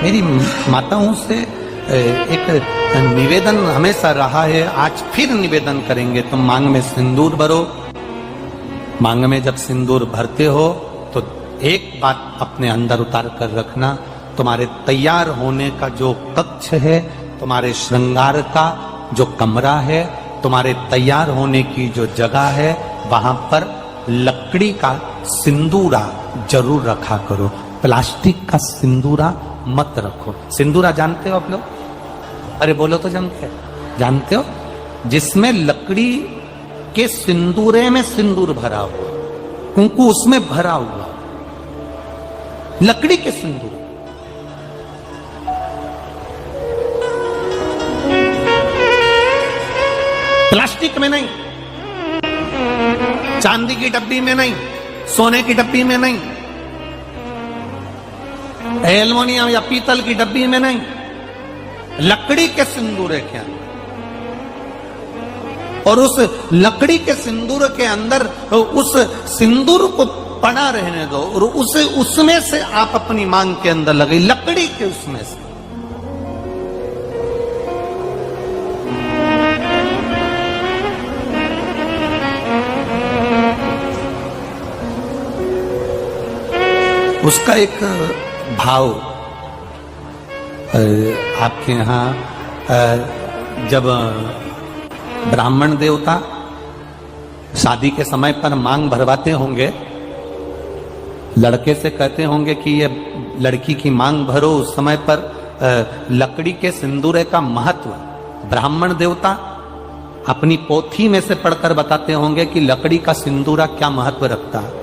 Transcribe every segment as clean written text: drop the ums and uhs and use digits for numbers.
मेरी माताओं से एक निवेदन हमेशा रहा है, आज फिर निवेदन करेंगे। तुम मांग में सिंदूर भरो। मांग में जब सिंदूर भरते हो तो एक बात अपने अंदर उतार कर रखना, तुम्हारे तैयार होने का जो कक्ष है, तुम्हारे श्रृंगार का जो कमरा है, तुम्हारे तैयार होने की जो जगह है, वहां पर लकड़ी का सिंदूरा जरूर रखा करो। प्लास्टिक का सिंदूरा मत रखो। सिंदूरा जानते हो आप लोग? अरे बोलो तो जानते हो? जिसमें लकड़ी के सिंदूरे में सिंदूर भरा हुआ, कुंकू उसमें भरा हुआ, लकड़ी के सिंदूर। प्लास्टिक में नहीं, चांदी की डब्बी में नहीं, सोने की डब्बी में नहीं, एल्युमिनियम या पीतल की डब्बी में नहीं, लकड़ी के सिंदूर के अंदर। और उस लकड़ी के सिंदूर के अंदर उस सिंदूर को पड़ा रहने दो और उसे उसमें से आप अपनी मांग के अंदर लगे, लकड़ी के उसमें से। उसका एक भाव आपके यहां जब ब्राह्मण देवता शादी के समय पर मांग भरवाते होंगे, लड़के से कहते होंगे कि ये लड़की की मांग भरो, उस समय पर लकड़ी के सिंदूरे का महत्व ब्राह्मण देवता अपनी पोथी में से पढ़कर बताते होंगे कि लकड़ी का सिंदूरा क्या महत्व रखता है।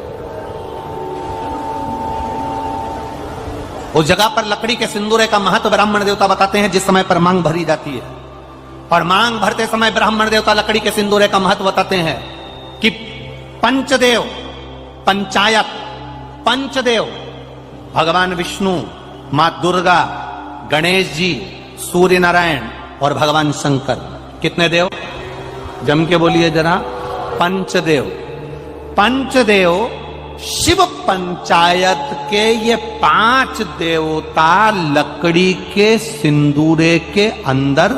उस जगह पर लकड़ी के सिंदूरे का महत्व ब्राह्मण देवता बताते हैं जिस समय पर मांग भरी जाती है। और मांग भरते समय ब्राह्मण देवता लकड़ी के सिंदूरे का महत्व बताते हैं कि पंचदेव, पंचायत, पंचदेव, भगवान विष्णु, मां दुर्गा, गणेश जी, सूर्य नारायण और भगवान शंकर। कितने देव? जम के बोलिए जरा। पंचदेव। पंचदेव शिव पंचायत के ये 5 देवता लकड़ी के सिंदूरे के अंदर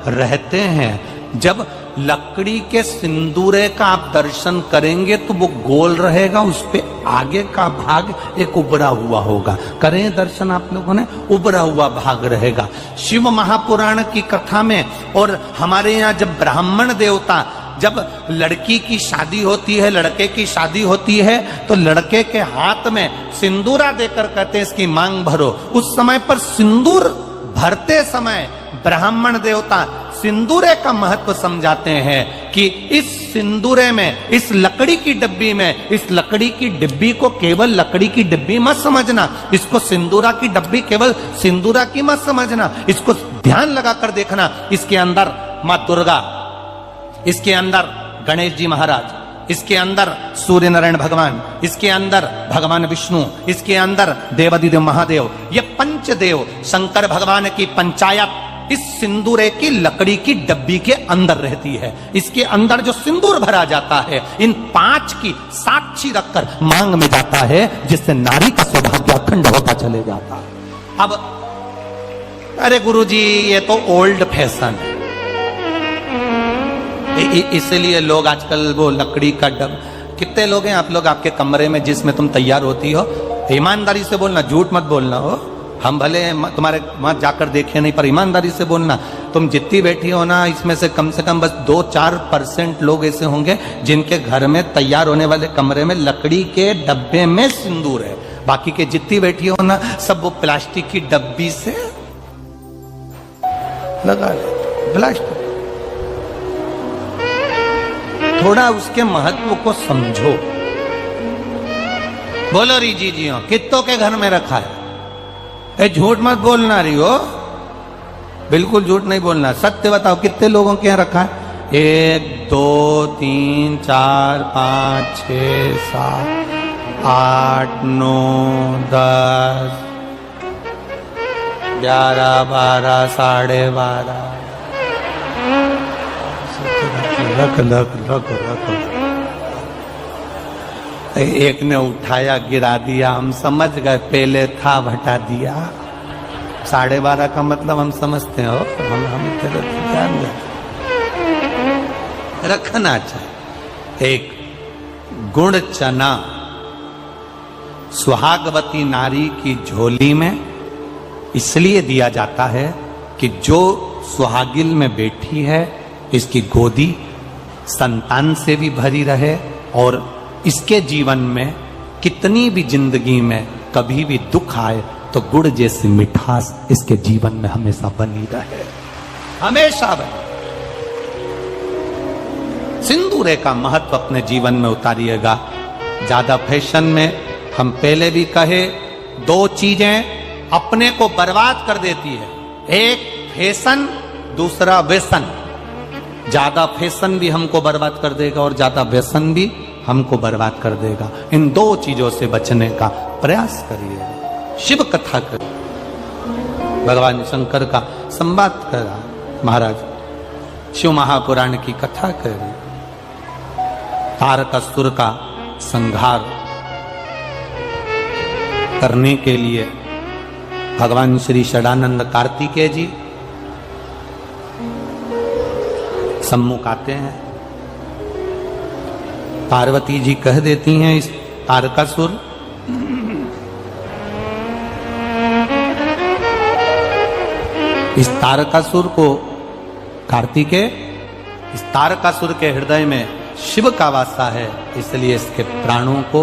रहते हैं। जब लकड़ी के सिंदूरे का आप दर्शन करेंगे तो वो गोल रहेगा, उस पे आगे का भाग एक उभरा हुआ होगा। करें दर्शन आप लोगों ने, उभरा हुआ भाग रहेगा। शिव महापुराण की कथा में और हमारे यहाँ जब ब्राह्मण देवता, जब लड़की की शादी होती है, लड़के की शादी होती है, तो लड़के के हाथ में सिंदूरा देकर कहते हैं इसकी मांग भरो। उस समय पर सिंदूर भरते समय ब्राह्मण देवता सिंदूरे का महत्व समझाते हैं कि इस सिंदूरे में, इस लकड़ी की डब्बी में, इस लकड़ी की डिब्बी को केवल लकड़ी की डिब्बी मत समझना, इसको सिंदूरा की डब्बी केवल सिंदूरा की मत समझना, इसको ध्यान लगाकर देखना। इसके अंदर मां दुर्गा, इसके अंदर गणेश जी महाराज, इसके अंदर सूर्य नारायण भगवान, इसके अंदर भगवान विष्णु, इसके अंदर देवादिदेव महादेव, ये पंचदेव शंकर भगवान की पंचायत इस सिंदूरे की लकड़ी की डब्बी के अंदर रहती है। इसके अंदर जो सिंदूर भरा जाता है, इन 5 की साक्षी रखकर मांग में जाता है, जिससे नारी का सौभाग्य अखंड होता चले जाता है। अब अरे गुरुजी ये तो ओल्ड फैशन है, इसलिए लोग आजकल वो लकड़ी का डब। कितने लोग हैं आप लोग आपके कमरे में जिसमें तुम तैयार होती हो? ईमानदारी से बोलना, झूठ मत बोलना हो। हम भले तुम्हारे वहां जाकर देखे नहीं, पर ईमानदारी से बोलना। तुम जितनी बैठी हो ना, इसमें से कम बस 2-4% लोग ऐसे होंगे जिनके घर में तैयार होने वाले कमरे में लकड़ी के डब्बे में सिंदूर है। बाकी के जितनी बैठी हो ना, सब वो प्लास्टिक की डब्बी से लगा ले। प्लास्टिक, थोड़ा उसके महत्व को समझो। बोलो री जी हो, कितों के घर में रखा है? झूठ मत बोलना रही हो, बिल्कुल झूठ नहीं बोलना, सत्य बताओ कितने लोगों के यहाँ रखा है? 1 2 3 4 5 6 7 8 9 10 11 12 साढ़े 12। रख। एक ने उठाया गिरा दिया, हम समझ गए पहले था हटा दिया। 12:30 का मतलब हम समझते हो, हम तेरे ध्यान रखना चाहिए। एक गुड़ चना सुहागवती नारी की झोली में इसलिए दिया जाता है कि जो सुहागिल में बैठी है इसकी गोदी संतान से भी भरी रहे और इसके जीवन में कितनी भी जिंदगी में कभी भी दुख आए तो गुड़ जैसी मिठास इसके जीवन में हमेशा बनी रहे, हमेशा बनी। सिंदूरे का महत्व अपने जीवन में उतारिएगा। ज्यादा फैशन में, हम पहले भी कहे, दो चीजें अपने को बर्बाद कर देती है, एक फैशन, दूसरा व्यसन। ज्यादा फैशन भी हमको बर्बाद कर देगा और ज्यादा व्यसन भी हमको बर्बाद कर देगा। इन दो चीजों से बचने का प्रयास करिए। शिव कथा करिए, भगवान शंकर का संवाद करा, महाराज शिव महापुराण की कथा करिए, तारकासुर का संहार करने के लिए भगवान श्री षडानंद कार्तिकेय जी सम्मुख आते हैं। पार्वती जी कह देती हैं इस तारकासुर को कार्तिकेय, इस तारकासुर के हृदय में शिव का वासा है, इसलिए इसके प्राणों को